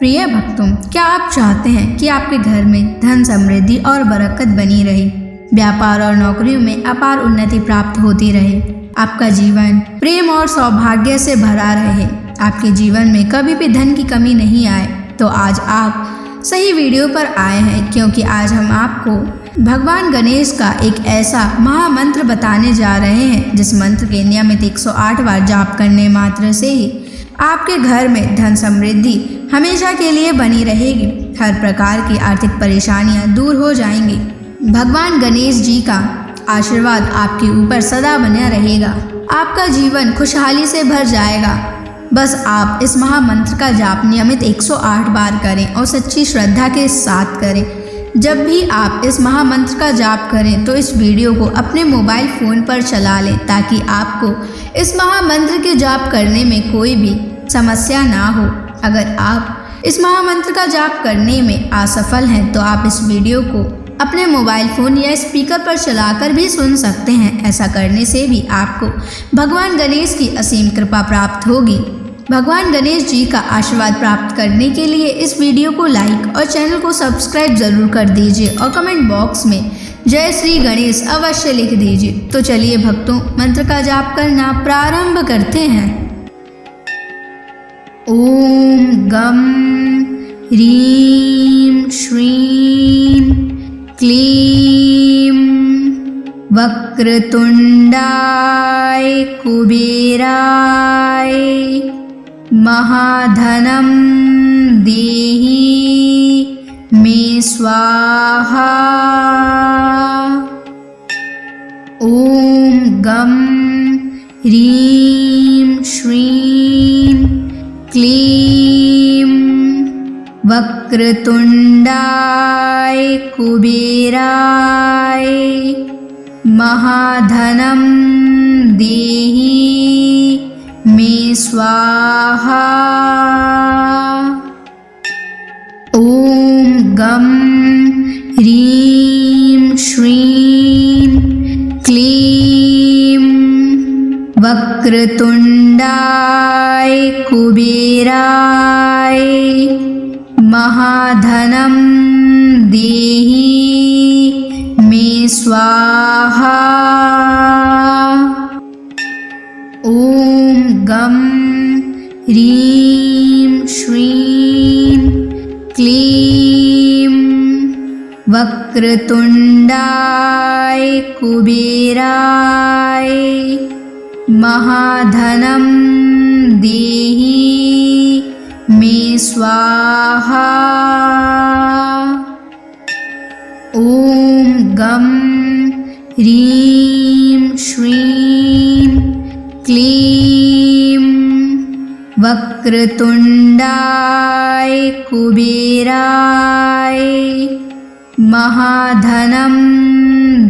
प्रिय भक्तों, क्या आप चाहते हैं कि आपके घर में धन समृद्धि और बरकत बनी रहे, व्यापार और नौकरियों में अपार उन्नति प्राप्त होती रहे, आपका जीवन प्रेम और सौभाग्य से भरा रहे, आपके जीवन में कभी भी धन की कमी नहीं आए, तो आज आप सही वीडियो पर आए हैं, क्योंकि आज हम आपको भगवान गणेश का एक ऐसा महामंत्र बताने जा रहे हैं जिस मंत्र के नियमित 108 बार जाप करने मात्र से ही आपके घर में धन समृद्धि हमेशा के लिए बनी रहेगी। हर प्रकार की आर्थिक परेशानियां दूर हो जाएंगी। भगवान गणेश जी का आशीर्वाद आपके ऊपर सदा बना रहेगा। आपका जीवन खुशहाली से भर जाएगा। बस आप इस महामंत्र का जाप नियमित 108 बार करें और सच्ची श्रद्धा के साथ करें। जब भी आप इस महामंत्र का जाप करें तो इस वीडियो को अपने मोबाइल फ़ोन पर चला लें, ताकि आपको इस महामंत्र के जाप करने में कोई भी समस्या ना हो। अगर आप इस महामंत्र का जाप करने में असफल हैं तो आप इस वीडियो को अपने मोबाइल फ़ोन या स्पीकर पर चलाकर भी सुन सकते हैं। ऐसा करने से भी आपको भगवान गणेश की असीम कृपा प्राप्त होगी। भगवान गणेश जी का आशीर्वाद प्राप्त करने के लिए इस वीडियो को लाइक और चैनल को सब्सक्राइब जरूर कर दीजिए और कमेंट बॉक्स में जय श्री गणेश अवश्य लिख दीजिए। तो चलिए भक्तों, मंत्र का जाप करना प्रारंभ करते हैं। ओम गम ह्रीं श्रीं क्लीं वक्रतुंडाय कुबेराय महाधनं देहि मे स्वाहा। ओम गम ह्रीं श्रीं क्लीं वक्रतुंडाय कुबेराय महाधनं देहि मे स्वाहा। ओम गम ह्रीं श्रीं क्लीं वक्रतुंडाय कुबेराय महाधनं देहि मे स्वाहा। ओम गम ह्रीं श्रीं क्लीं वक्रतुंडाय कुबेराय महाधनं देहि मे स्वाहा। ओम गम ह्रीं श्रीं क्लीं वक्रतुंडाय कुबेराय महाधनं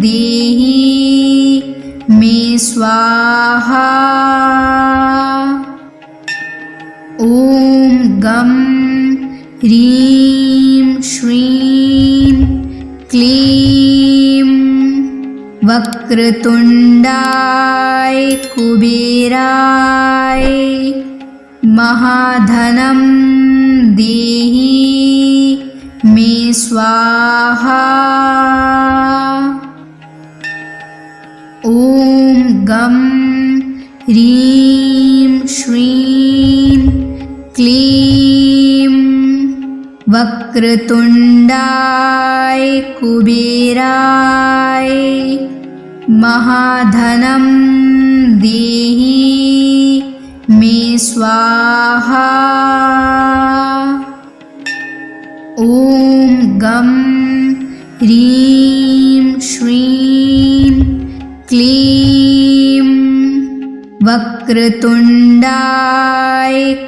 देहि मे स्वाहा। ओम गम ह्रीं श्रीं क्लीं वक्रतुंडाय कुबेराय महाधनं देहि मे स्वाहा। ओम गम ह्रीं श्रीं क्लीं वक्रतुंडाय कुबेराय महाधनं देहि मे स्वाहा। ओम गम ह्रीं श्रीं क्लीं वक्रतुंडाय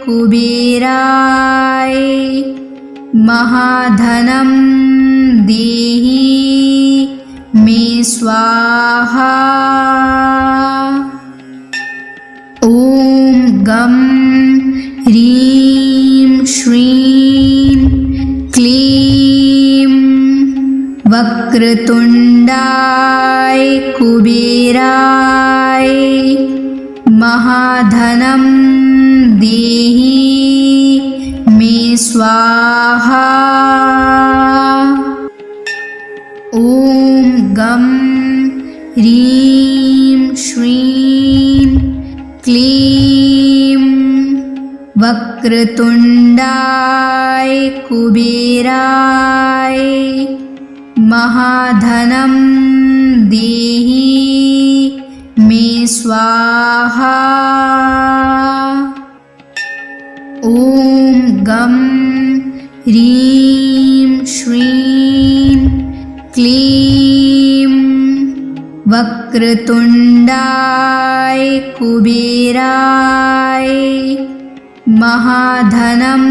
कुबेराय महाधनं देहि मे स्वाहा। ओम गम ह्रीं श्रीं क्लीं वक्रतुंडाय कुबेराय महाधनं देहि मे स्वाहा। ॐ गं ह्रीं श्रीं क्लीं वक्रतुण्डाय कुबेराय महाधनं देहि मे स्वाहा। ॐ गं ह्रीं श्रीं क्लीं वक्रतुण्डाय कुबेराय महाधनं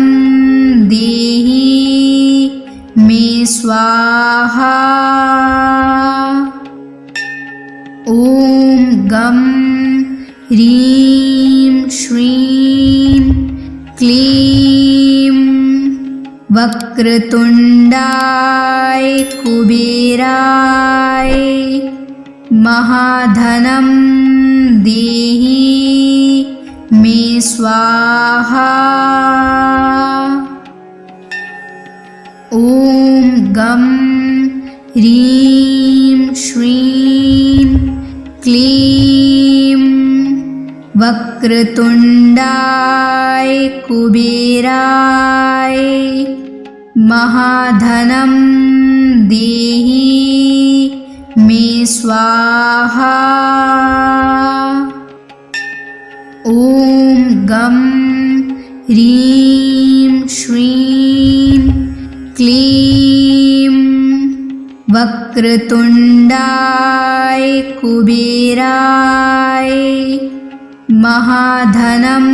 देहि मे स्वाहा। ॐ गं ह्रीं श्रीं क्लीं वक्रतुण्डाय कुबेराय महाधनं देहि मे स्वाहा। ॐ गं ह्रीं श्रीं क्लीं वक्रतुण्डाय कुबेराय महाधनं देहि मे स्वाहा। ॐ गं ह्रीं श्रीं क्लीं वक्रतुण्डाय कुबेराय महाधनं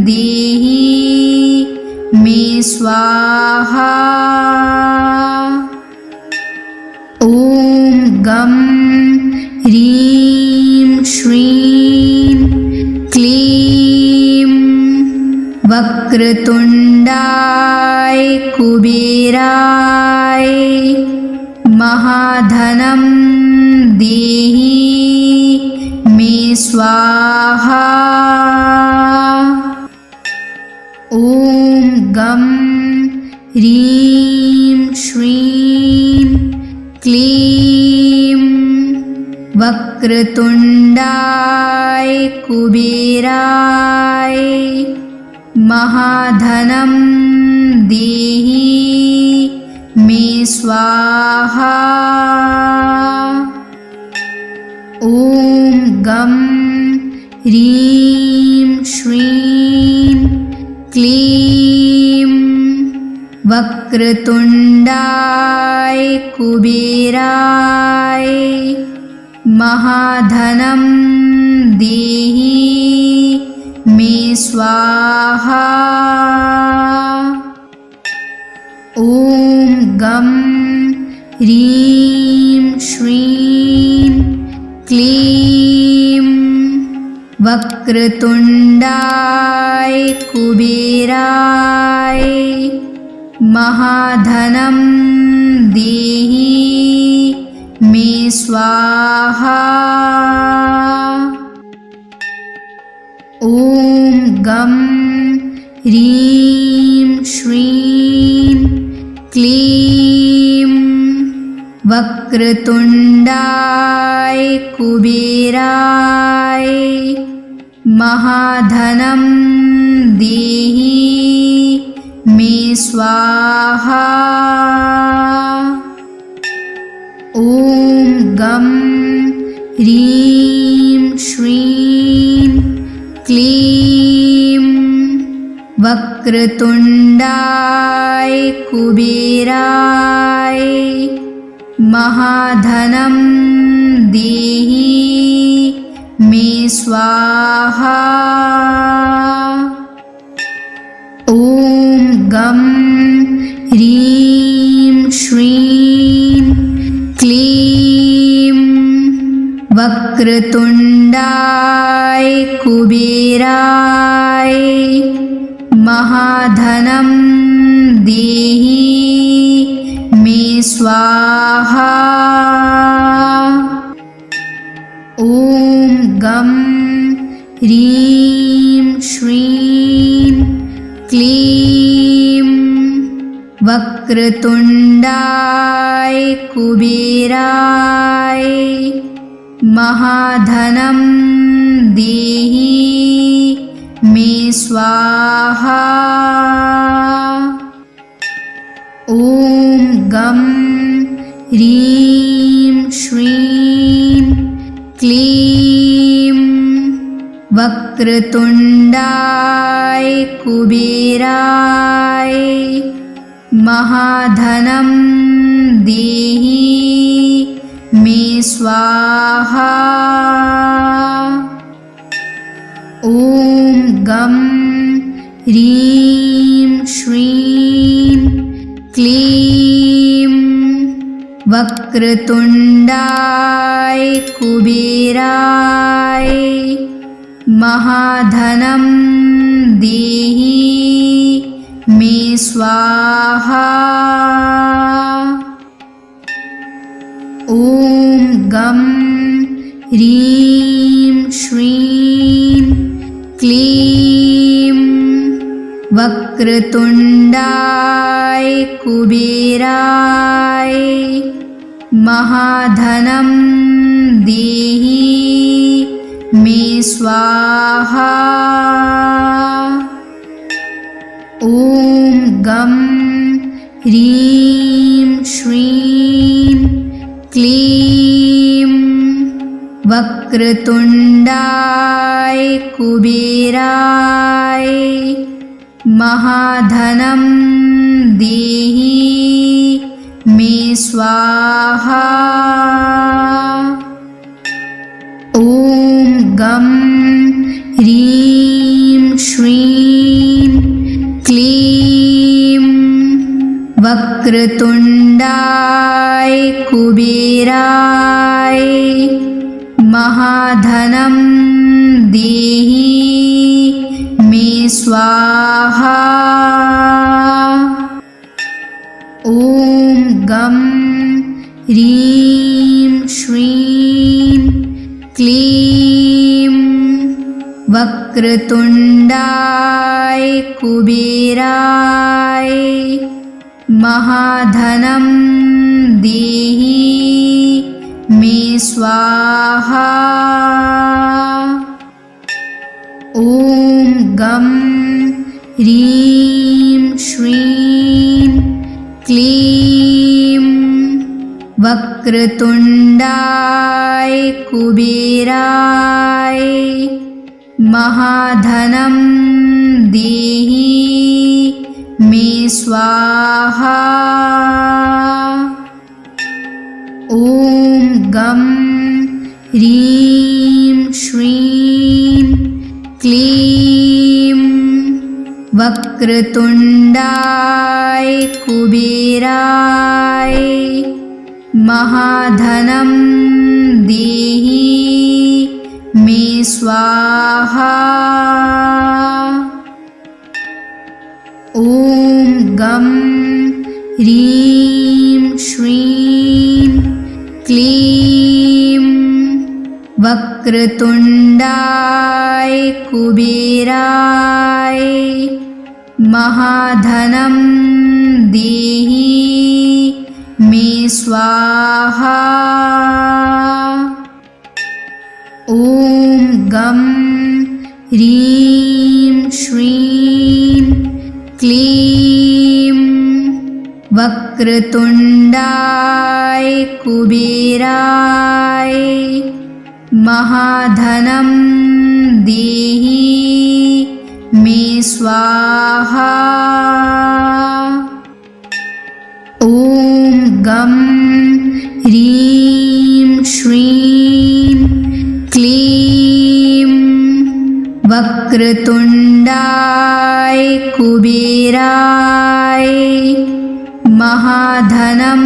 देहि मे स्वाहा। ॐ गं ह्रीं श्रीं क्लीं वक्रतुण्डाय कुबेराय महाधनं देहि मे स्वाहा। ॐ गं ह्रीं श्रीं क्लीं वक्रतुण्डाय कुबेराय महाधनं देहि मे स्वाहा। ॐ गं ह्रीं श्रीं क्लीं वक्रतुण्डाय कुबेराय महाधनं देहि मे स्वाहा। ॐ गं ह्रीं श्रीं क्लीं वक्रतुण्डाय कुबेराय महाधनं देहि मे स्वाहा। ॐ गं ह्रीं श्रीं क्लीं वक्रतुण्डाय कुबेराय महाधनं देहि मे स्वाहा। ॐ गं ह्रीं श्रीं क्लीं वक्रतुण्डाय कुबेराय महाधनं देहि मे स्वाहा। ॐ गं ह्रीं श्रीं क्लीं वक्रतुण्डाय कुबेराय महाधनं देहि मे स्वाहा। ॐ गं ह्रीं श्रीं क्लीं वक्रतुण्डाय कुबेराय महाधनं देहि मे स्वाहा। ॐ गं ह्रीं श्रीं क्लीं वक्रतुण्डाय कुबेराय महाधनं देहि मे स्वाहा। ॐ गं ह्रीं श्रीं क्लीं वक्रतुण्डाय कुबेराय महाधनं देहि मे स्वाहा। ॐ गं ह्रीं श्रीं क्लीं वक्रतुण्डाय कुबेराय महाधनं देहि मे स्वाहा। ॐ गं ह्रीं श्रीं क्लीं वक्रतुण्डाय कुबेराय महाधनं देहि मे स्वाहा। ॐ गं ह्रीं श्रीं क्लीं वक्रतुण्डाय कुबेराय महाधनं देहि मे स्वाहा। ॐ गं ह्रीं श्रीं क्लीं वक्रतुण्डाय कुबेराय महाधनं देहि मे स्वाहा। ॐ गं ह्रीं श्रीं क्लीं वक्रतुण्डाय कुबेराय महाधनं देहि मे स्वाहा। ॐ गं ह्रीं श्रीं क्लीं वक्रतुण्डाय कुबेराय महाधनं देहि मे स्वाहा। ॐ गं ह्रीं श्रीं क्लीं वक्रतुण्डाय कुबेराय महाधनं देहि मे स्वाहा। ॐ गं ह्रीं श्रीं क्लीं वक्रतुण्डाय कुबेराय महाधनं देहि मे स्वाहा। ॐ गं ह्रीं श्रीं क्लीं वक्रतुण्डाय कुबेराय महाधनं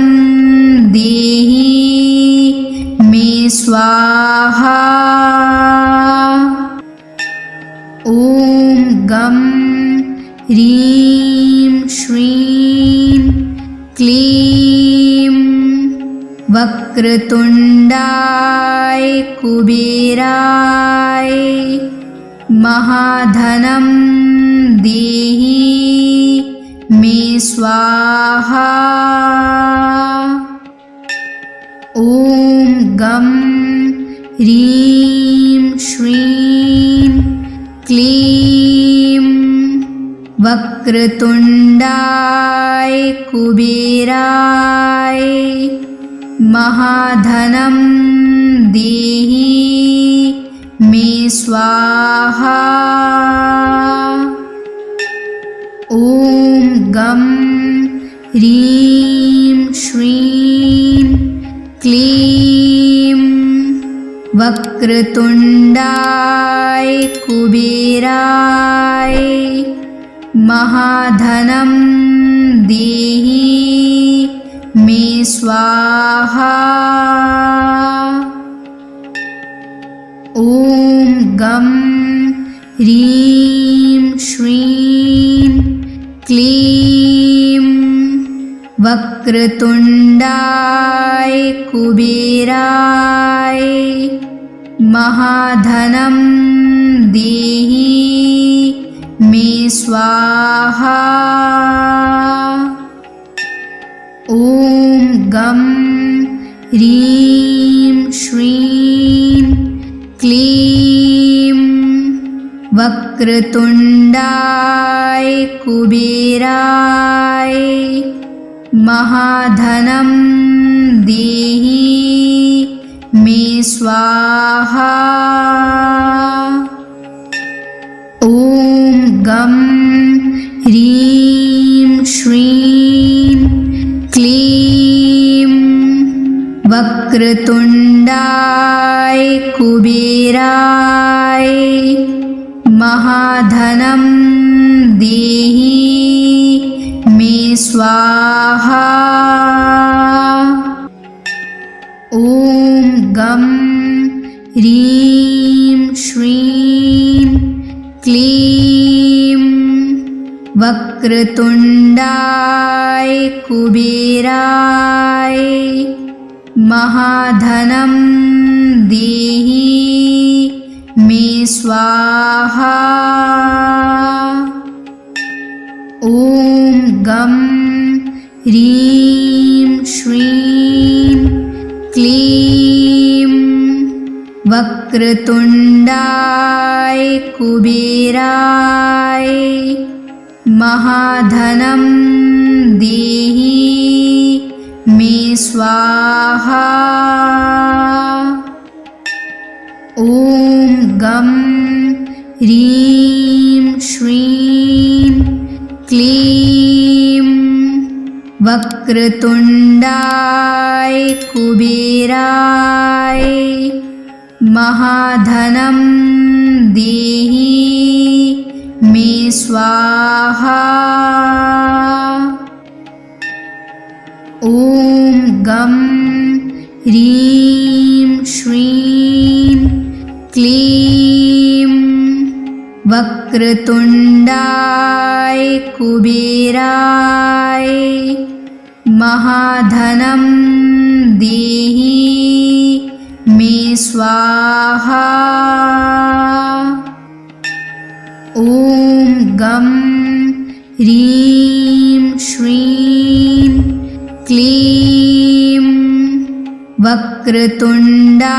देहि मे स्वाहा। ॐ गं ह्रीं श्रीं क्लीं वक्रतुण्डाय कुबेराय महाधनं देहि मे स्वाहा। ॐ गं ह्रीं श्रीं क्लीं वक्रतुण्डाय कुबेराय महाधनं देहि मे स्वाहा। ॐ गं ह्रीं श्रीं क्लीं वक्रतुण्डाय कुबेराय महाधनं देहि मे स्वाहा। ॐ गं ह्रीं श्रीं क्लीं वक्रतुण्डाय कुबेराय महाधनं देहि मे स्वाहा। ॐ गं ह्रीं श्रीं क्लीं वक्रतुण्डाय कुबेराय महाधनं देहि मे स्वाहा। ॐ गं ह्रीं श्रीं क्लीं वक्रतुण्डाय कुबेराय महाधनं देहि मे स्वाहा। ॐ गं ह्रीं श्रीं क्लीं वक्रतुण्डाय कुबेराय महाधनं देहि मे स्वाहा। ॐ गं ह्रीं श्रीं क्लीं वक्रतुण्डाय कुबेराय महाधनं देहि मे स्वाहा। ॐ गं ह्रीं श्रीं क्लीं वक्रतुण्डाय कुबेराय महाधनं देहि मे स्वाहा। ॐ गं ह्रीं श्रीं क्लीं वक्रतुण्डाय कुबेराय महाधनं देहि मे स्वाहा। ॐ गं ह्रीं श्रीं क्लीं वक्रतुण्डाय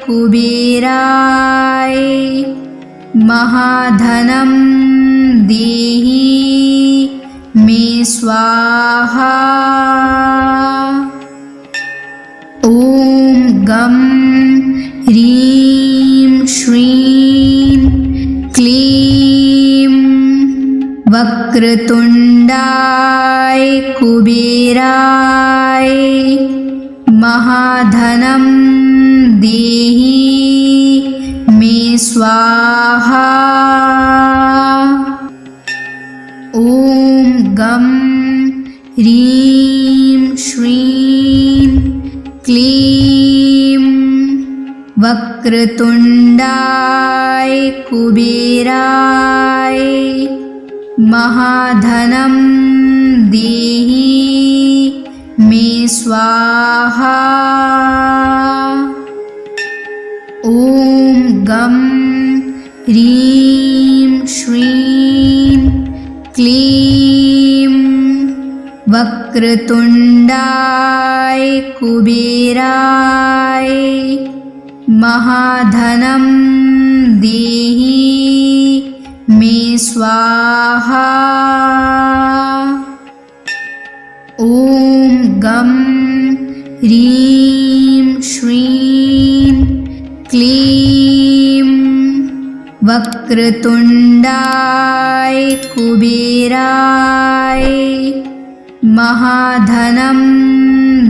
कुबेराय महाधनं देहि मे स्वाहा। ॐ गं ह्रीं श्रीं क्लीं वक्रतुण्डाय कुबेराय महाधनं देहि मे स्वाहा। ॐ गं ह्रीं श्रीं क्लीं वक्रतुण्डाय कुबेराय महाधनं देहि मे स्वाहा। ॐ गं ह्रीं श्रीं क्लीं वक्रतुण्डाय कुबेराय महाधनं देहि मे स्वाहा। ॐ गं ह्रीं श्रीं क्लीं वक्रतुण्डाय कुबेराय महाधनं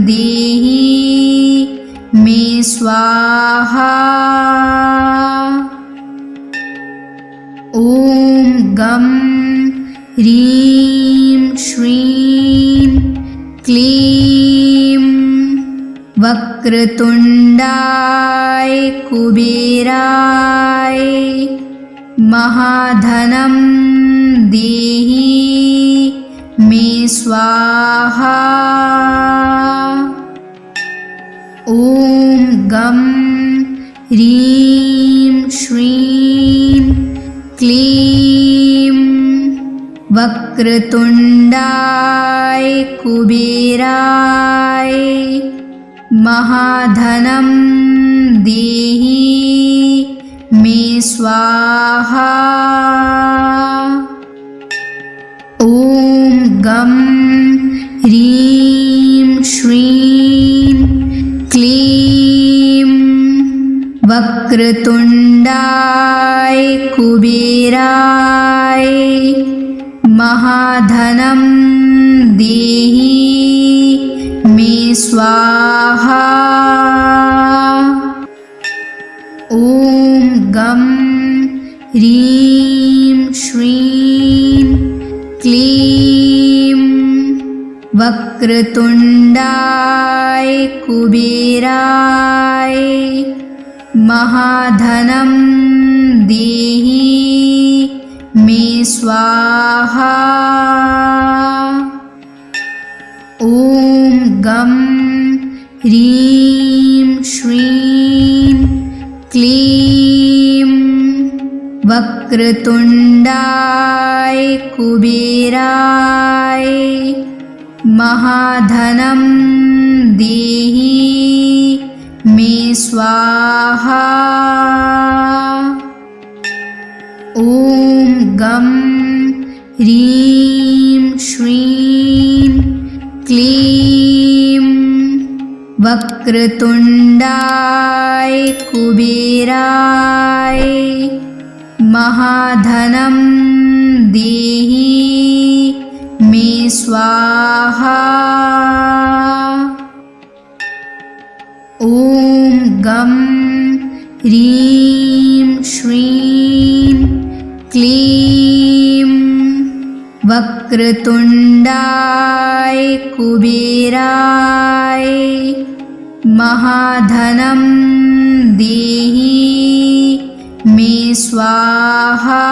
देहि मे स्वाहा। ॐ गं ह्रीं श्रीं क्लीं वक्रतुण्डाय कुबेराय महाधनं देहि मे स्वाहा। ॐ गं ह्रीं श्रीं क्लीं वक्रतुण्डाय कुबेराय महाधनं देहि मे स्वाहा। ॐ गं ह्रीं श्रीं क्लीं वक्रतुण्डाय कुबेराय महाधनं देहि मे स्वाहा। ॐ गं ह्रीं श्रीं क्लीं वक्रतुण्डाय कुबेराय महाधनं देहि मे स्वाहा। ॐ गं ह्रीं श्रीं क्लीं वक्रतुण्डाय कुबेराय महाधनं देहि मे स्वाहा। ॐ गं ह्रीं श्रीं क्लीं वक्रतुण्डाय कुबेराय महाधनं देहि मे स्वाहा। ॐ गं ह्रीं श्रीं क्लीं वक्रतुण्डाय कुबेराय महाधनं देहि मे स्वाहा।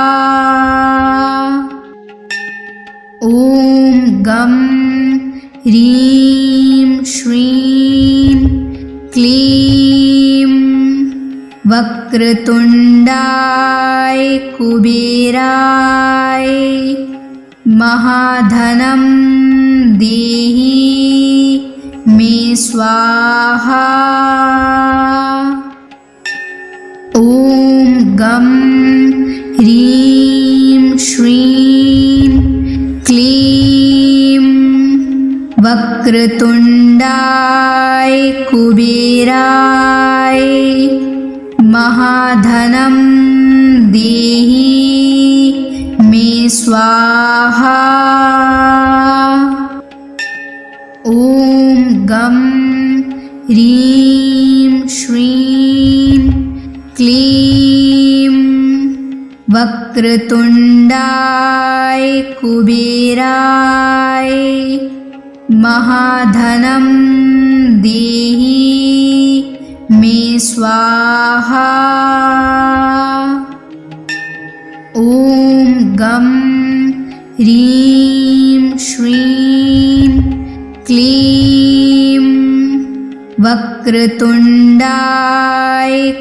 ॐ गं ह्रीं श्रीं क्लीं वक्रतुण्डाय कुबेराय महाधनं देहि मे स्वाहा। ॐ गं ह्रीं श्रीं क्लीं वक्रतुण्डाय कुबेराय महाधनं देहि मे स्वाहा। ॐ गं ह्रीं श्रीं क्लीं वक्रतुण्डाय कुबेराय महाधनं देहि मे स्वाहा। ॐ गं ह्रीं श्रीं क्लीं वक्रतुण्डाय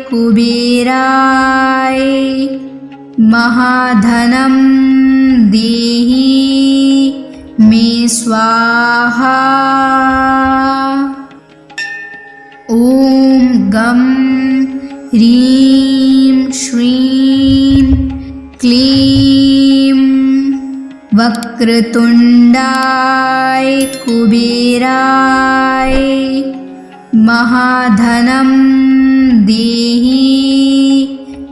कुबेराय महाधनं देहि मे स्वाहा। ॐ गं ह्रीं श्रीं क्लीं वक्रतुण्डाय कुबेराय महाधनं देहि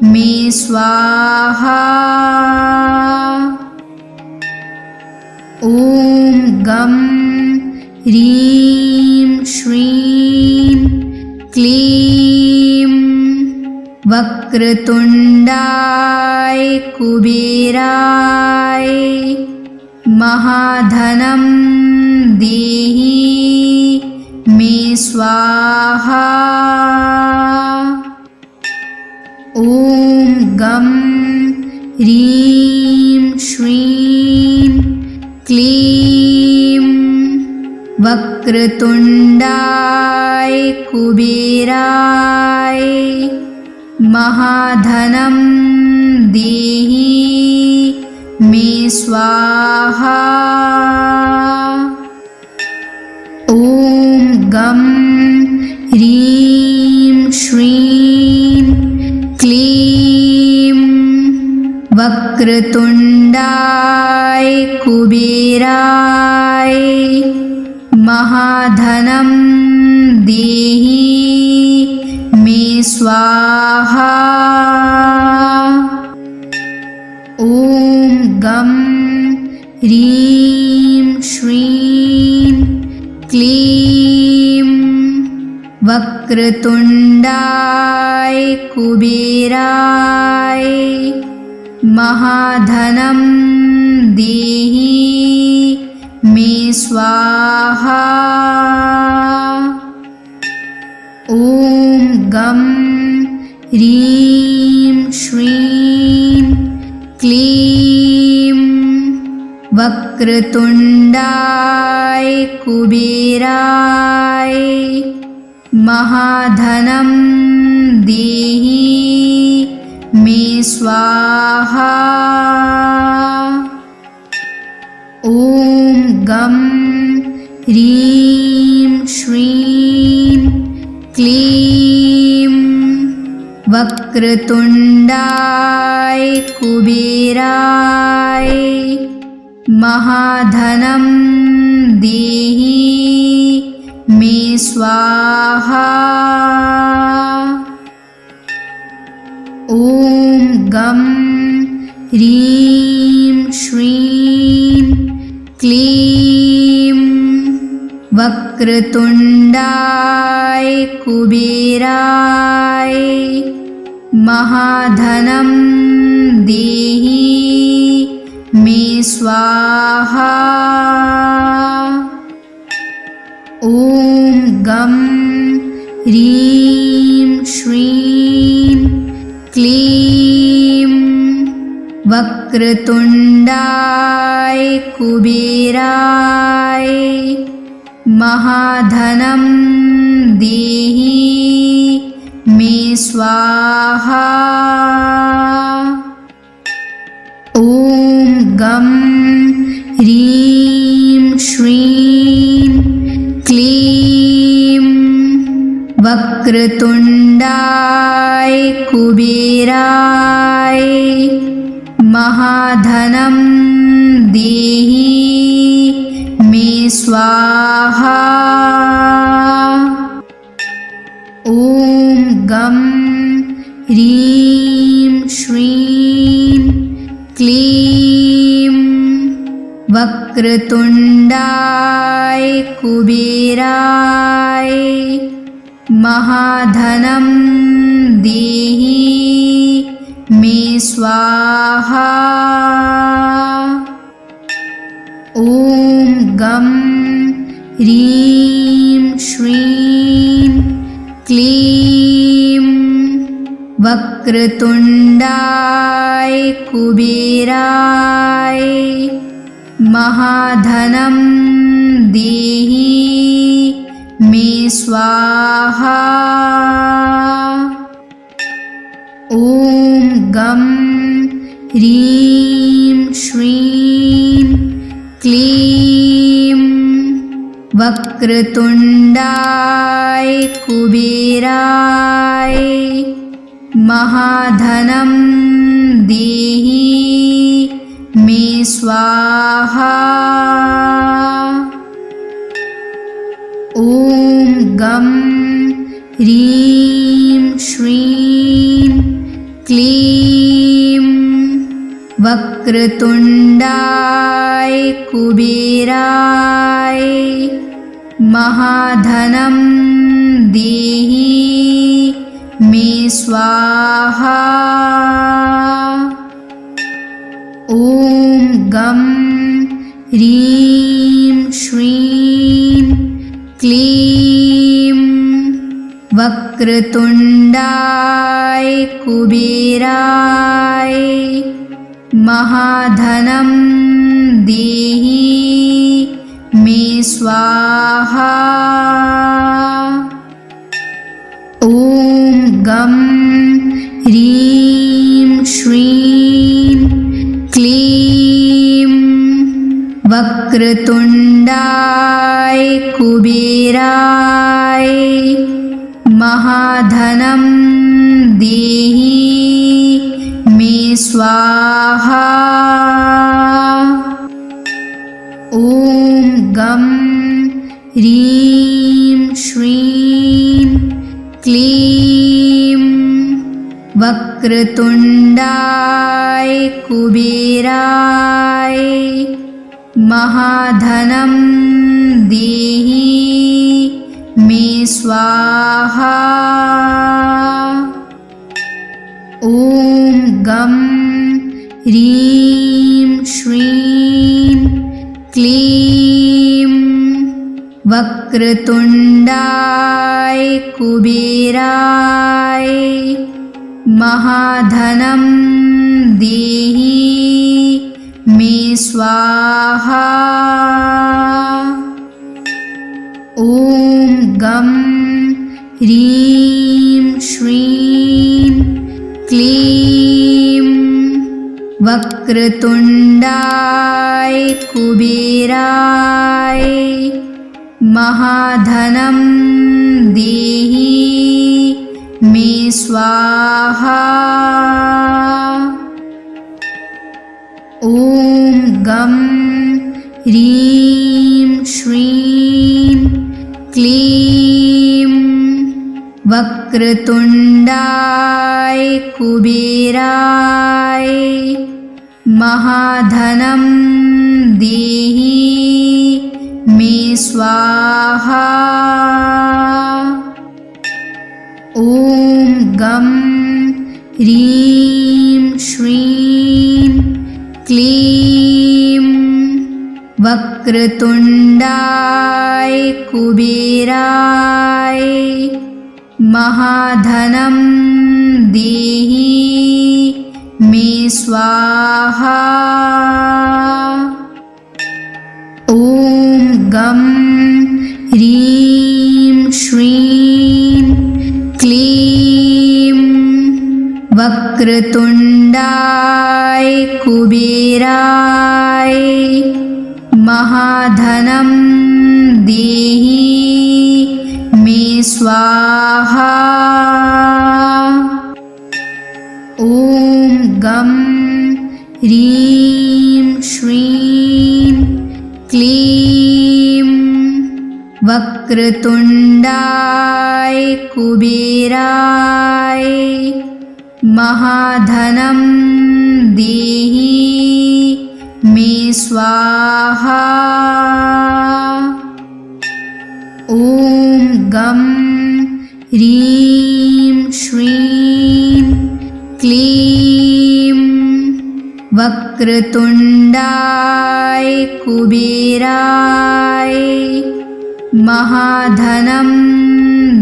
मे स्वाहा। ॐ गं ह्रीं श्रीं क्लीं वक्रतुण्डाय कुबेराय महाधनं देहि मे स्वाहा। ॐ गं ह्रीं श्रीं क्लीं वक्रतुण्डाय कुबेराय महाधनं देहि मे स्वाहा। ॐ गं ह्रीं श्रीं क्लीं वक्रतुण्डाय कुबेराय महाधनं देहि मे स्वाहा। ॐ गं ह्रीं श्रीं क्लीं वक्रतुण्डाय कुबेराय महाधनं देहि मे स्वाहा। ॐ गं ह्रीं श्रीं क्लीं वक्रतुण्डाय कुबेराय महाधनं देहि मे स्वाहा। ॐ गं ह्रीं श्रीं क्लीं वक्रतुण्डाय कुबेराय महाधनं देहि मे स्वाहा। ॐ गं ह्रीं श्रीं क्लीं वक्रतुण्डाय कुबेराय महाधनं देहि मे स्वाहा। ॐ गं ह्रीं श्रीं क्लीं वक्रतुण्डाय कुबेराय महाधनं देहि मे स्वाहा। ॐ गं ह्रीं श्रीं क्लीं वक्रतुण्डाय कुबेराय महाधनं देहि मे स्वाहा। ॐ गं ह्रीं श्रीं क्लीं वक्रतुण्डाय कुबेराय महाधनं देहि मे स्वाहा। ॐ गं ह्रीं श्रीं क्लीं वक्रतुण्डाय कुबेराय महाधनं देहि मे स्वाहा। ॐ गं ह्रीं श्रीं क्लीं वक्रतुण्डाय कुबेराय महाधनं देहि मे स्वाहा। ॐ गं ह्रीं श्रीं क्लीं वक्रतुण्डाय कुबेराय महाधनं देहि मे स्वाहा। ॐ गं ह्रीं श्रीं क्लीं वक्रतुण्डाय कुबेराय महाधनं देहि मे स्वाहा। ॐ गं ह्रीं श्रीं क्लीं वक्रतुण्डाय कुबेराय महाधनं देहि मे स्वाहा। ॐ गं ह्रीं श्रीं क्लीं वक्रतुण्डाय कुबेराय महाधनं देहि मे स्वाहा। ॐ गं ह्रीं श्रीं क्लीं वक्रतुण्डाय कुबेराय महाधनं देहि मे स्वाहा। ॐ गं ह्रीं श्रीं क्लीं वक्रतुण्डाय कुबेराय महाधनं देहि मे स्वाहा। ॐ गं ह्रीं श्रीं क्लीं वक्रतुण्डाय कुबेराय महाधनं देहि मे स्वाहा। ॐ गं ह्रीं श्रीं क्लीं वक्रतुण्डाय कुबेराय महाधनं देहि मे स्वाहा। ॐ गं ह्रीं श्रीं क्लीं वक्रतुण्डाय कुबेराय महाधनं देहि मे स्वाहा। ॐ गं ह्रीं श्रीं क्लीं वक्रतुण्डाय कुबेराय महाधनं देहि मे स्वाहा। ॐ गं ह्रीं श्रीं क्लीं वक्रतुण्डाय कुबेराय महाधनं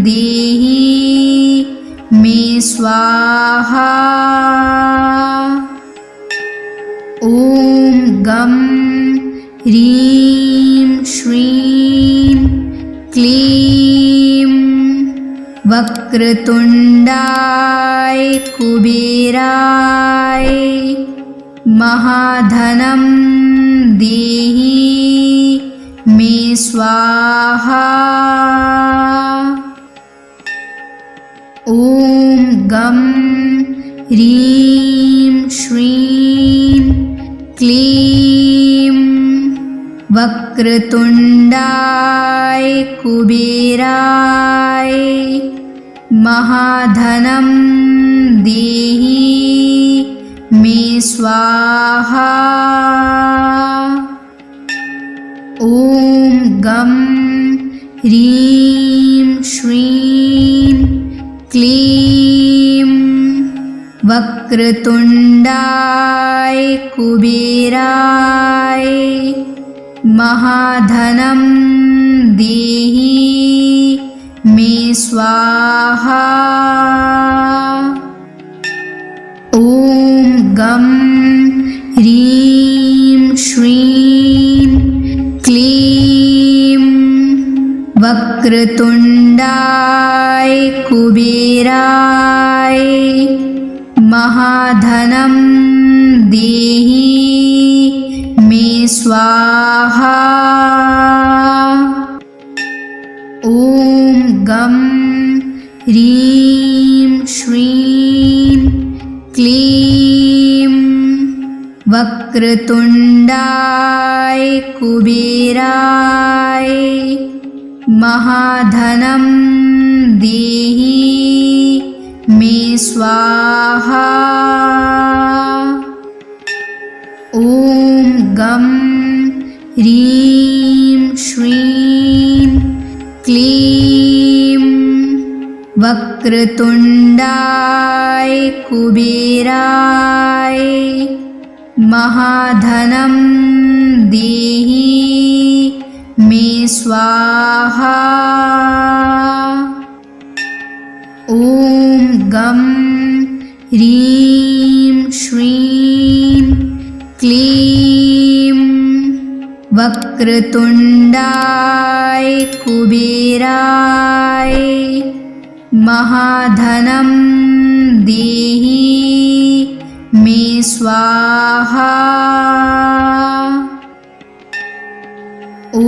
देहि मे स्वाहा। ॐ गं ह्रीं श्रीं क्लीं वक्रतुण्डाय कुबेराय महाधनं देहि मे मे स्वाहा। ॐ गं ह्रीं श्रीं क्लीं वक्रतुण्डाय कुबेराय महाधनं देहि मे स्वाहा। ॐ गं ह्रीं श्रीं क्लीं वक्रतुण्डाय कुबेराय महाधनं देहि मे स्वाहा। ॐ गं ह्रीं श्रीं क्लीं वक्रतुण्डाय कुबेराय महाधनं देहि मे स्वाहा। ॐ गं ह्रीं श्रीं क्लीं वक्रतुण्डाय कुबेराय महाधनं देहि मे स्वाहा। ॐ गं ह्रीं श्रीं क्लीं वक्रतुण्डाय कुबेराय महाधनं देहि मे स्वाहा। ॐ गं ह्रीं श्रीं क्लीं वक्रतुण्डाय कुबेराय महाधनं देहि मे स्वाहा। ॐ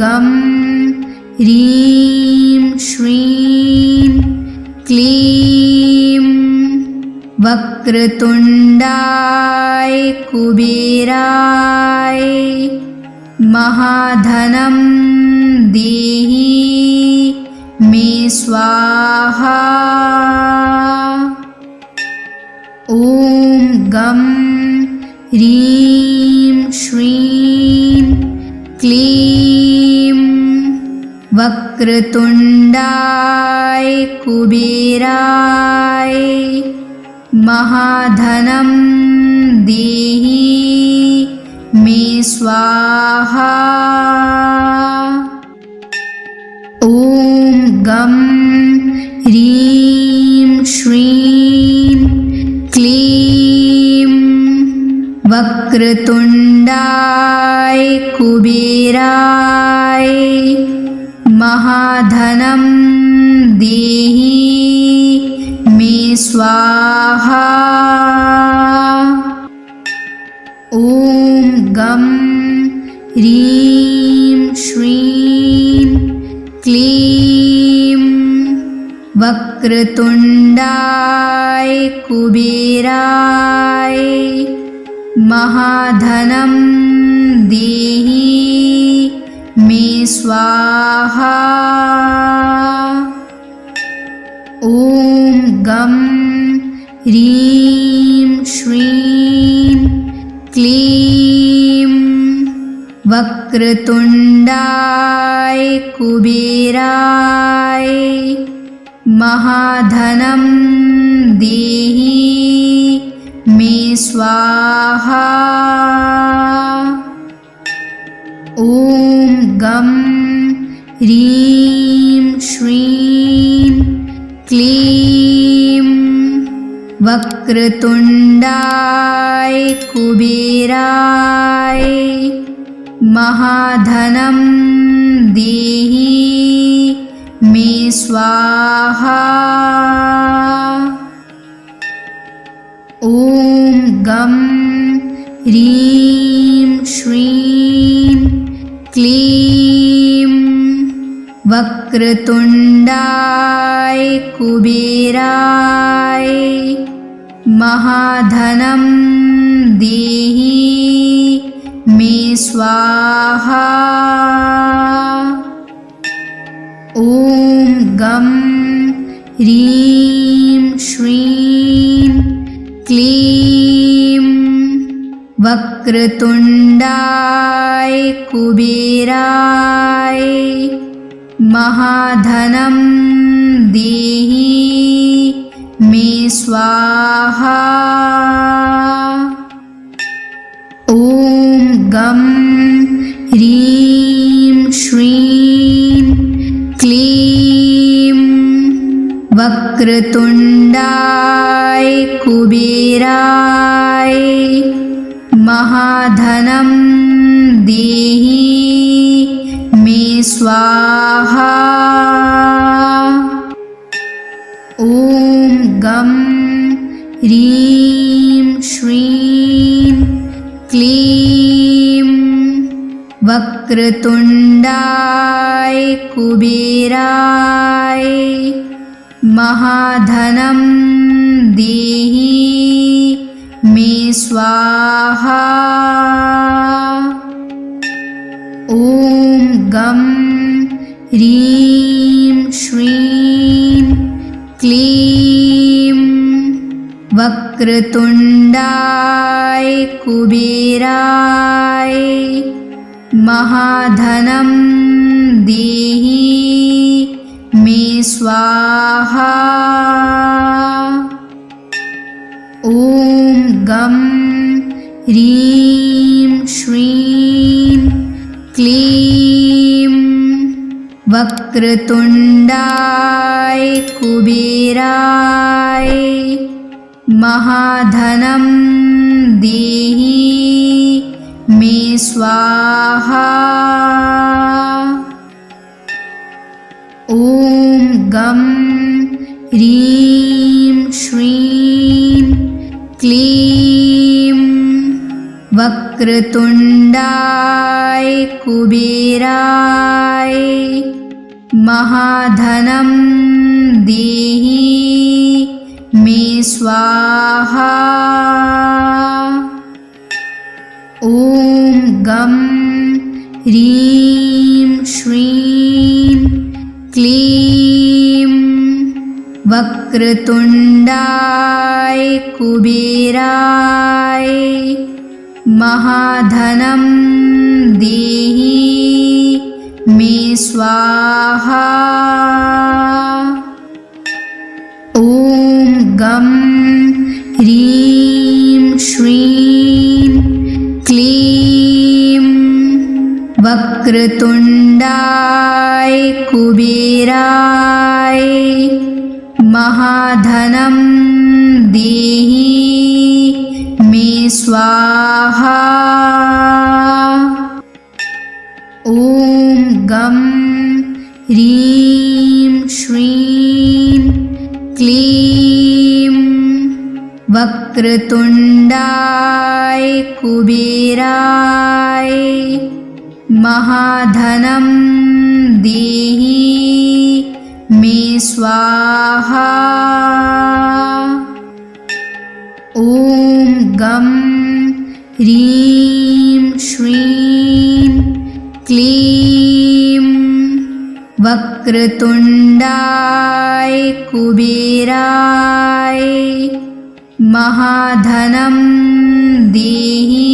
गं ह्रीं श्रीं क्लीं वक्रतुण्डाय कुबेराय महाधनं देहि मे स्वाहा। ॐ गं ह्रीं श्रीं क्लीं वक्रतुण्डाय कुबेराय महाधनं देहि मे स्वाहा। ॐ गं ह्रीं श्रीं क्लीं वक्रतुण्डाय कुबेराय महाधनं देहि मे स्वाहा। ॐ गं ह्रीं श्रीं क्लीं वक्रतुण्डाय कुबेराय महाधनं देहि मे स्वाहा। ॐ गं ह्रीं श्रीं क्लीं वक्रतुण्डाय कुबेराय महाधनं देहि मे स्वाहा। ॐ गं ह्रीं श्रीं क्लीं वक्रतुण्डाय कुबेराय महाधनं देहि मे स्वाहा। ॐ गं ह्रीं श्रीं क्लीं वक्रतुण्डाय कुबेराय महाधनं देहि मे स्वाहा। ॐ गं ह्रीं श्रीं क्लीं वक्रतुण्डाय कुबेराय महाधनं देहि मे स्वाहा। ॐ गं ह्रीं श्रीं क्लीं वक्रतुण्डाय कुबेराय महाधनं देहि मे स्वाहा। ॐ गं ह्रीं श्रीं क्लीं वक्रतुण्डाय कुबेराय महाधनं देहि मे स्वाहा। ॐ गं ह्रीं श्रीं क्लीं वक्रतुण्डाय कुबेराय महाधनं देहि मे स्वाहा। ॐ गं ह्रीं श्रीं क्लीं वक्रतुण्डाय कुबेराय महाधनं देहि मे स्वाहा। ॐ गं ह्रीं श्रीं क्लीं वक्रतुण्डाय कुबेराय महाधनं देहि मे स्वाहा। ॐ गं ह्रीं श्रीं क्लीं वक्रतुण्डाय कुबेराय महाधनं देहि मे स्वाहा। ॐ गं ह्रीं श्रीं क्लीं वक्रतुण्डाय कुबेराय महाधनं देहि मे स्वाहा। ॐ गं ह्रीं श्रीं क्लीं वक्रतुण्डाय कुबेराय महाधनं देहि मे स्वाहा। ॐ गं ह्रीं श्रीं क्लीं वक्रतुण्डाय कुबेराय महाधनं देहि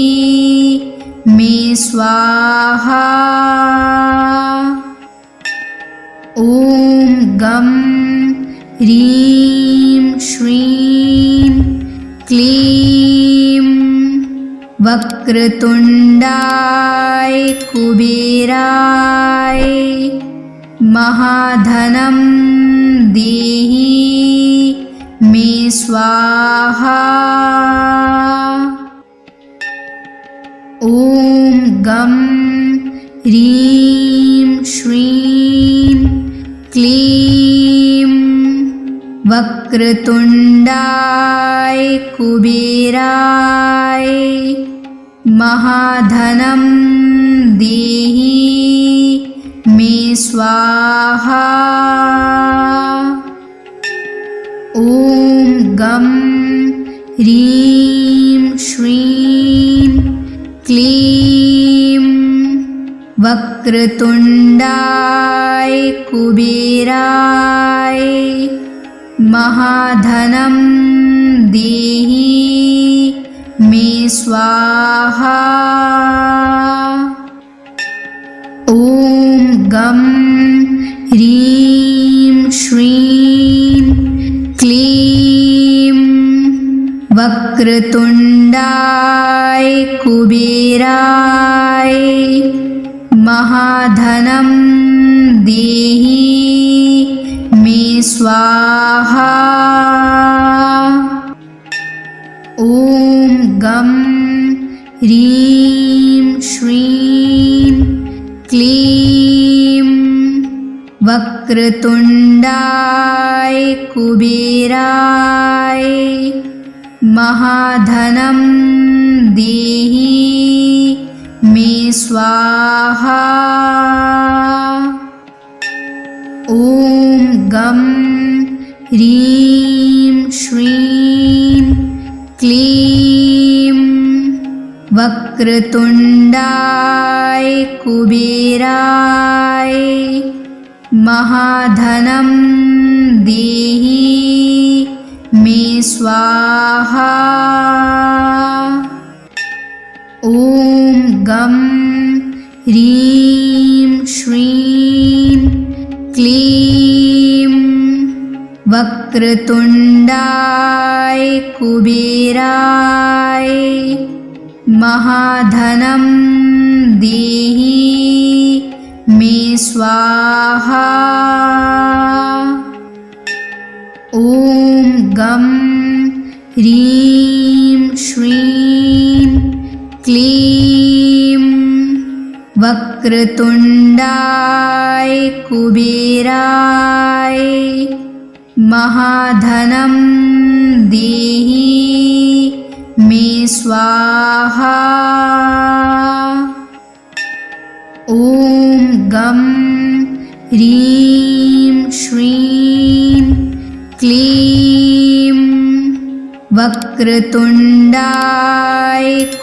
मे स्वाहा। ॐ गं ह्रीं श्रीं क्लीं वक्रतुण्डाय कुबेराय महाधनं देहि मे स्वाहा। ॐ गं ह्रीं श्रीं क्लीं वक्रतुण्डाय कुबेराय महाधनं देहि मे स्वाहा। ॐ गं ह्रीं श्रीं क्लीं वक्रतुण्डाय कुबेराय महाधनं देहि मे स्वाहा। ॐ गं ह्रीं श्रीं क्लीं वक्रतुण्डाय कुबेराय महाधनं देहि मे स्वाहा। ॐ गं ह्रीं श्रीं क्लीं वक्रतुण्डाय कुबेराय महाधनं देहि मे स्वाहा। ॐ गं ह्रीं श्रीं क्लीं वक्रतुण्डाय कुबेराय महाधनं देहि मे स्वाहा। ॐ गं ह्रीं श्रीं क्लीं वक्रतुण्डाय कुबेराय महाधनं देहि मे स्वाहा। ॐ गं ह्रीं श्रीं क्लीं वक्रतुण्डाय कुबेराय महाधनं देहि मे स्वाहा। ॐ गं ह्रीं श्रीं क्लीं वक्रतुण्डाय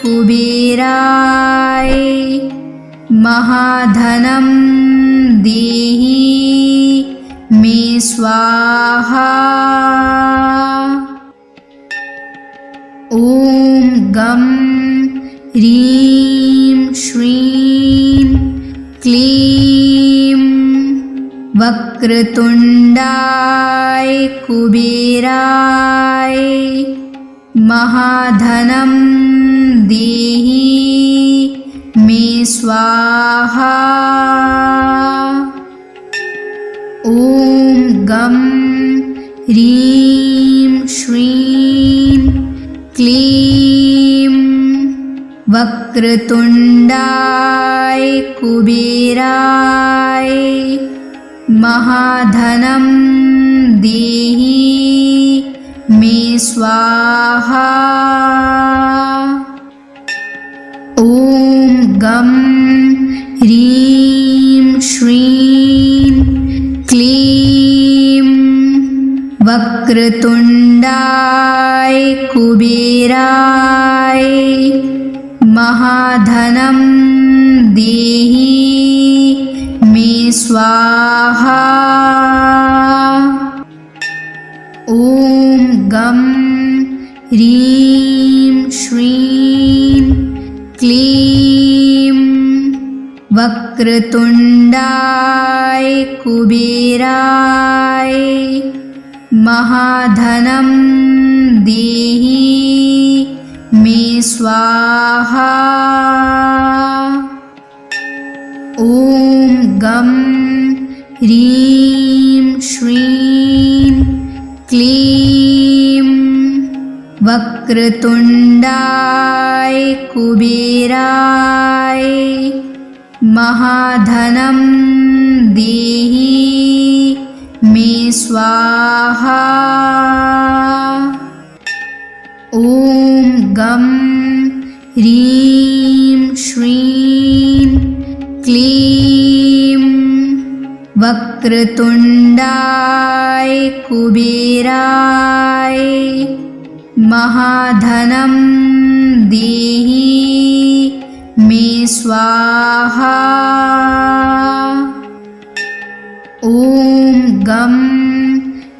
कुबेराय महाधनं देहि मे स्वाहा। ॐ गं ह्रीं श्रीं क्लीं वक्रतुण्डाय कुबेराय महाधनं देहि मे स्वाहा। ॐ गं ह्रीं श्रीं क्लीं वक्रतुण्डाय कुबेराय महाधनं देहि मे स्वाहा। ॐ गं ह्रीं श्रीं क्लीं वक्रतुण्डाय कुबेराय महाधनं देहि मे स्वाहा। ॐ गं ह्रीं श्रीं क्लीं वक्रतुण्डाय कुबेराय महाधनं देहि मे स्वाहा। ॐ गं ह्रीं श्रीं क्लीं वक्रतुण्डाय कुबेराय महाधनं देहि मे स्वाहा। ॐ गं ह्रीं श्रीं क्लीं वक्रतुण्डाय कुबेराय महाधनं देहि मे स्वाहा। ॐ गं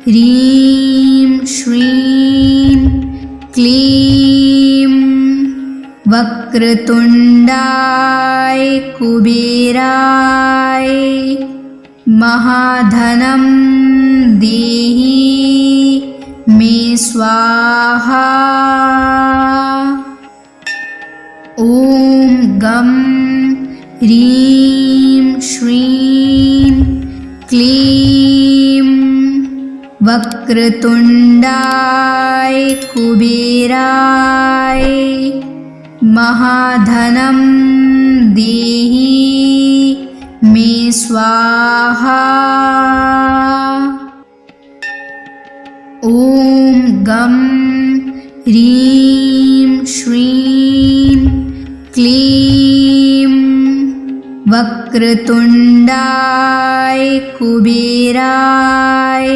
ह्रीं श्रीं क्लीं वक्रतुण्डाय कुबेराय महाधनं देहि मे स्वाहा। ॐ गं ह्रीं श्रीं क्लीं वक्रतुण्डाय कुबेराय महाधनं देहि मे स्वाहा। ॐ गं ह्रीं श्रीं क्लीं वक्रतुण्डाय कुबेराय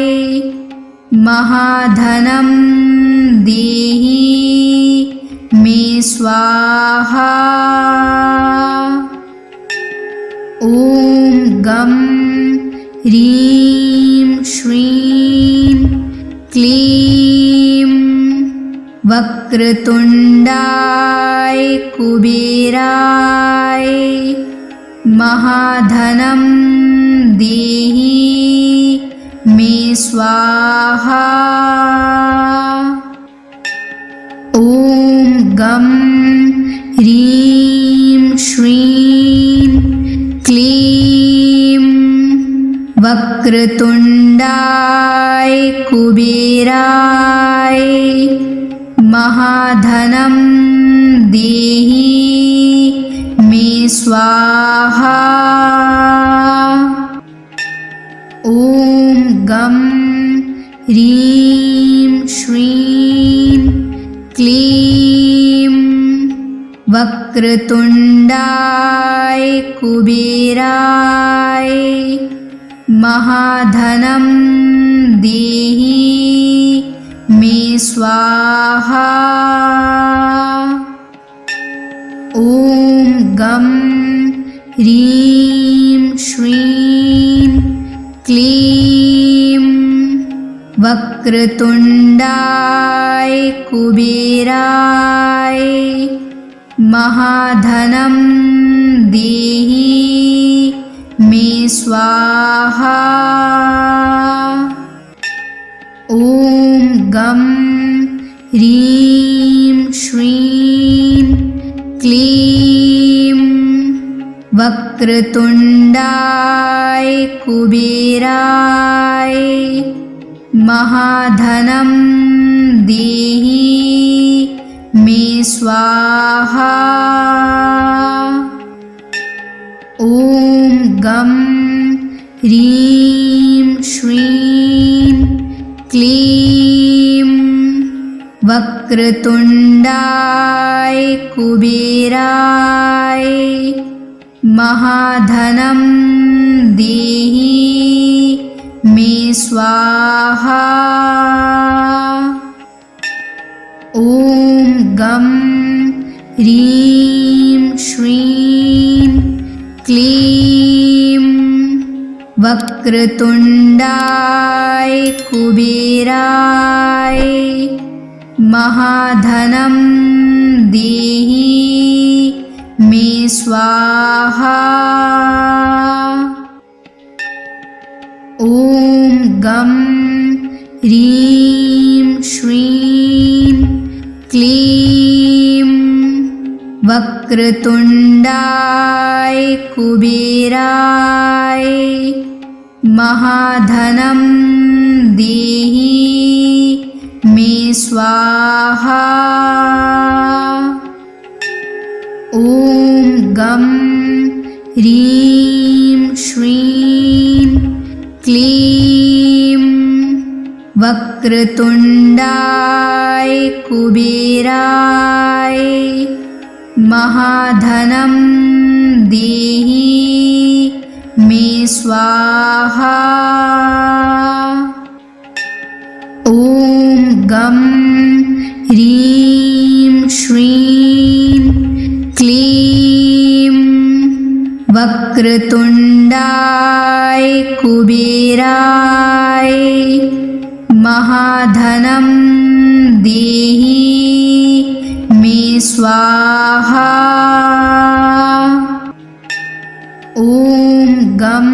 महाधनं देहि मे स्वाहा। ॐ गं ह्रीं श्रीं क्लीं वक्रतुण्डाय कुबेराय महाधनं देहि मे स्वाहा। ॐ गं ह्रीं श्रीं क्लीं वक्रतुण्डाय कुबेराय महाधनं देहि मे स्वाहा। ॐ गं ह्रीं श्रीं क्लीं वक्रतुण्डाय कुबेराय महाधनं देहि मे स्वाहा। ॐ गं ह्रीं श्रीं क्लीं वक्रतुण्डाय कुबेराय महाधनं देहि मे स्वाहा। ॐ गं ह्रीं श्रीं क्लीं वक्रतुण्डाय कुबेराय महाधनं देहि मे स्वाहा। ॐ गं ह्रीं श्रीं क्लीं वक्रतुण्डाय कुबेराय महाधनं देहि मे स्वाहा। ॐ गं ह्रीं श्रीं क्लीं वक्रतुण्डाय कुबेराय महाधनं देहि मे स्वाहा। ॐ गं ह्रीं श्रीं क्लीं वक्रतुण्डाय कुबेराय महाधनं देहि मे स्वाहा। ॐ गं ह्रीं श्रीं क्लीं वक्रतुण्डाय कुबेराय महाधनं देहि मे स्वाहा। ॐ गं ह्रीं श्रीं क्लीं वक्रतुण्डाय कुबेराय महाधनं देहि मे स्वाहा। ॐ गं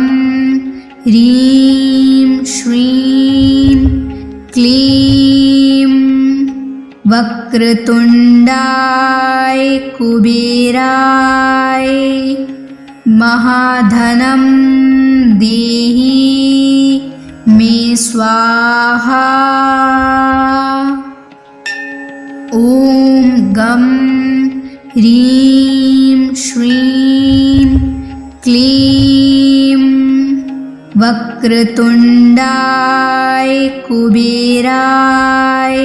ह्रीं श्रीं क्लीं वक्रतुण्डाय कुबेराय महाधनं देहि मे स्वाहा। ॐ गं ह्रीं श्रीं क्लीं वक्रतुण्डाय कुबेराय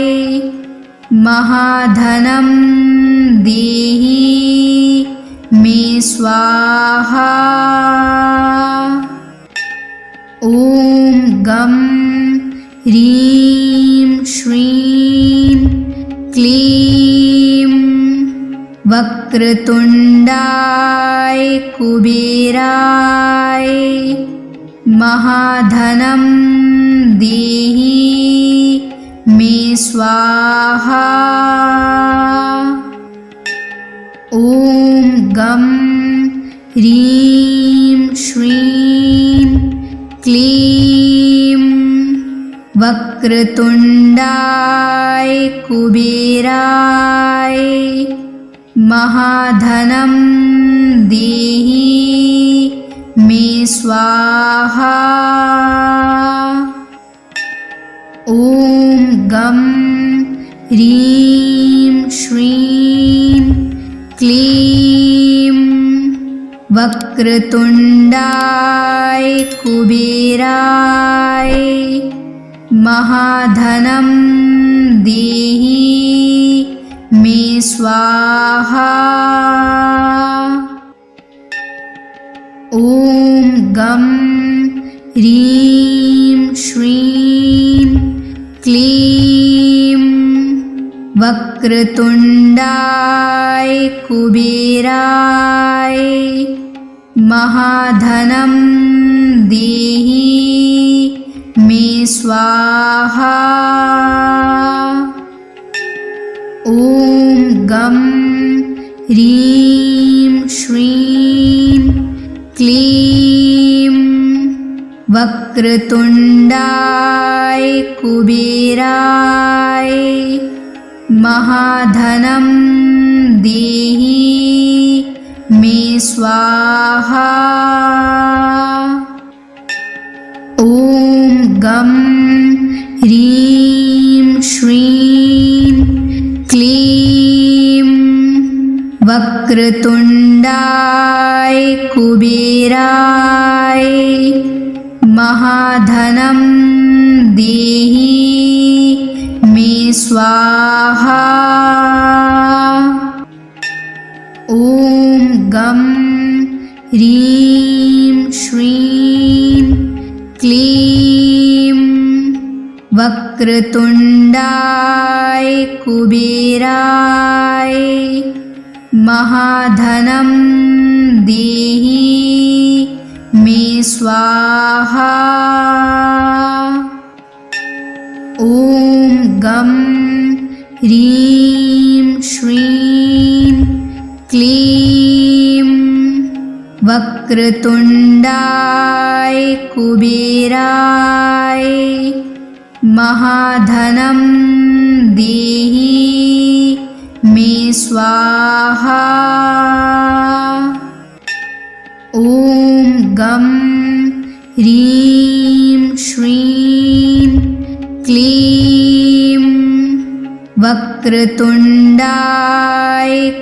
महाधनं देहि मे स्वाहा। ॐ गं ह्रीं श्रीं क्लीं वक्रतुण्डाय कुबेराय महाधनं देहि मे स्वाहा। ॐ गं ह्रीं श्रीं क्लीं वक्रतुण्डाय कुबेराय महाधनं देहि मे स्वाहा। ॐ गं ह्रीं श्रीं क्लीं वक्रतुण्डाय कुबेराय महाधनं देहि मे स्वाहा। ॐ गं ह्रीं श्रीं क्लीं वक्रतुण्डाय कुबेराय महाधनं देहि मे स्वाहा। ॐ गं ह्रीं श्रीं क्लीं वक्रतुण्डाय कुबेराय महाधनं देहि मे स्वाहा। ॐ गं ह्रीं श्रीं क्लीं वक्रतुण्डाय कुबेराय महाधनं देहि मे स्वाहा। ॐ गं ह्रीं श्रीं क्लीं वक्रतुण्डाय कुबेराय महाधनं देहि मे स्वाहा। ॐ गं ह्रीं श्रीं क्लीं वक्रतुण्डाय कुबेराय महाधनं देहि मे स्वाहा। ॐ गं ह्रीं श्रीं क्लीं वक्रतुण्डाय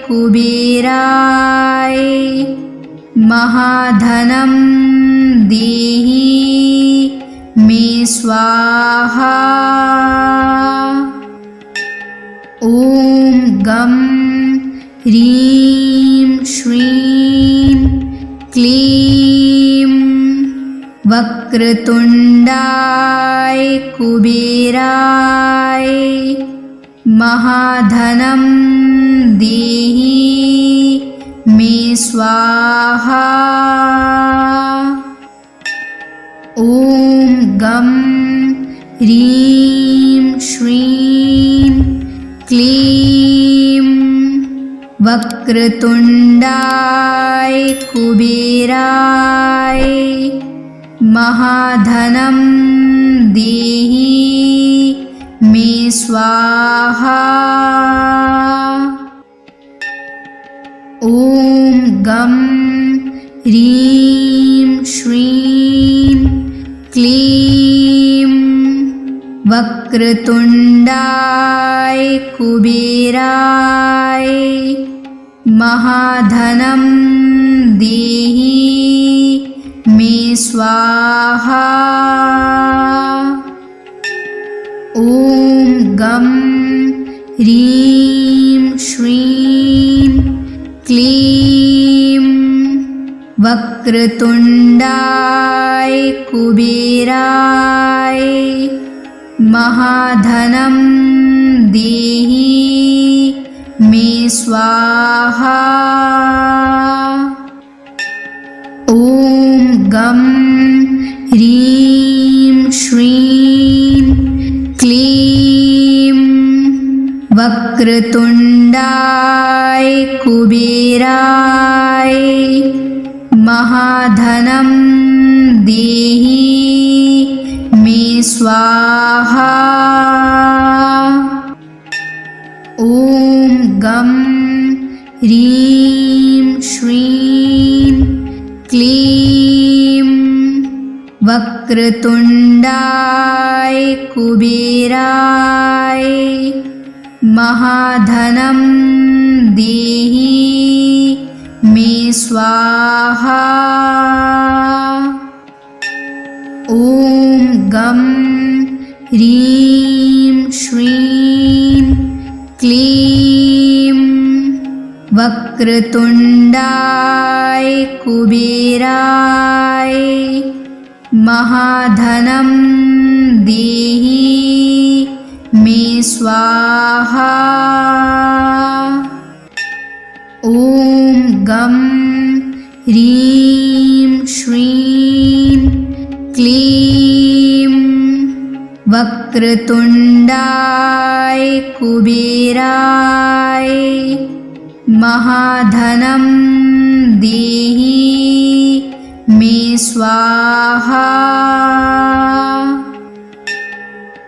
कुबेराय महाधनं देहि मे स्वाहा। ॐ गं ह्रीं श्रीं क्लीं वक्रतुण्डाय कुबेराय महाधनं देहि मे स्वाहा। ॐ गं ह्रीं श्रीं क्लीं वक्रतुण्डाय कुबेराय महाधनं देहि मे स्वाहा। ॐ गं ह्रीं श्रीं क्लीं वक्रतुण्डाय कुबेराय महाधनं देहि मे स्वाहा। ॐ गं ह्रीं श्रीं क्लीं वक्रतुण्डाय कुबेराय महाधनं देहि मे स्वाहा। ॐ गं ह्रीं श्रीं क्लीं वक्रतुण्डाय कुबेराय महाधनं देहि मे स्वाहा। ॐ गं ह्रीं श्रीं क्लीं वक्रतुण्डाय कुबेराय महाधनं देहि मे स्वाहा। ॐ गं ह्रीं श्रीं क्लीं वक्रतुण्डाय कुबेराय महाधनं देहि मे स्वाहा। ॐ गं ह्रीं श्रीं क्लीं वक्रतुण्डाय कुबेराय महाधनं देहि मे स्वाहा।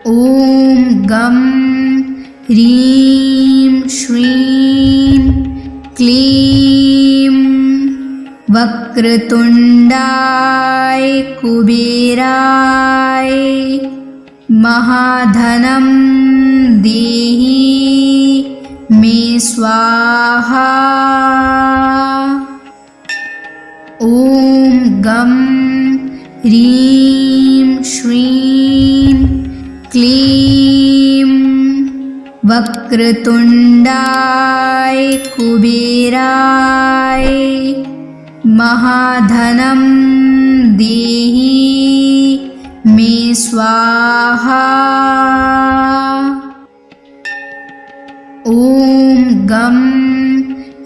ॐ गं ह्रीं श्रीं क्लीं वक्रतुण्डाय कुबेराय महाधनं देहि मे स्वाहा। ॐ गं ह्रीं श्रीं क्लीं वक्रतुण्डाय कुबेराय महाधनं देहि मे स्वाहा। ॐ गं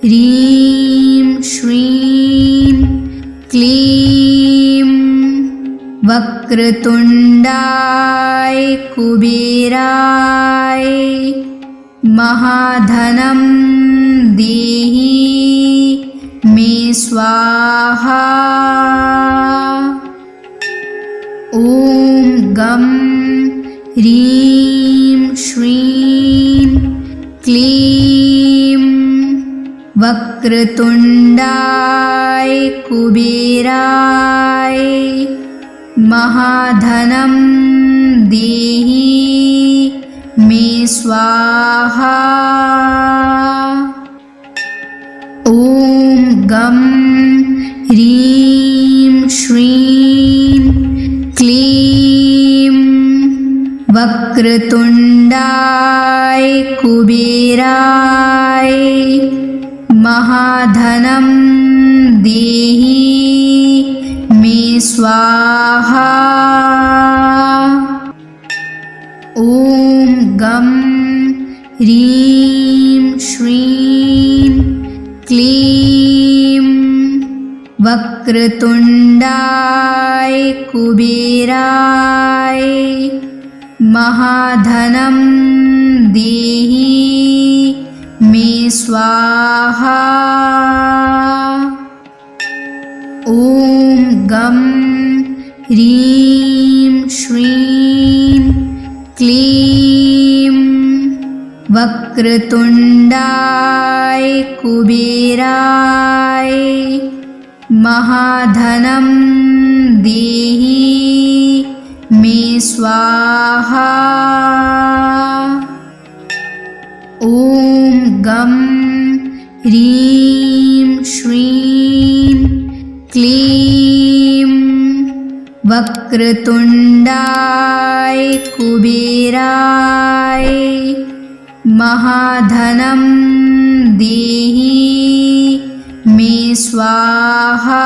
ह्रीं श्रीं क्लीं वक्रतुण्डाय कुबेराय महाधनं देहि मे स्वाहा। ॐ गं ह्रीं श्रीं क्लीं वक्रतुण्डाय कुबेराय महाधनं देहि मे स्वाहा। ॐ गं ह्रीं श्रीं क्लीं वक्रतुण्डाय कुबेराय महाधनं देहि मे स्वाहा। ॐ गं ह्रीं श्रीं क्लीं वक्रतुण्डाय कुबेराय महाधनं देहि मे स्वाहा। ॐ गं ह्रीं श्रीं क्लीं वक्रतुण्डाय कुबेराय महाधनं देहि मे स्वाहा। ॐ गं ह्रीं श्रीं क्लीं वक्रतुण्डाय कुबेराय महाधनं देहि मे स्वाहा।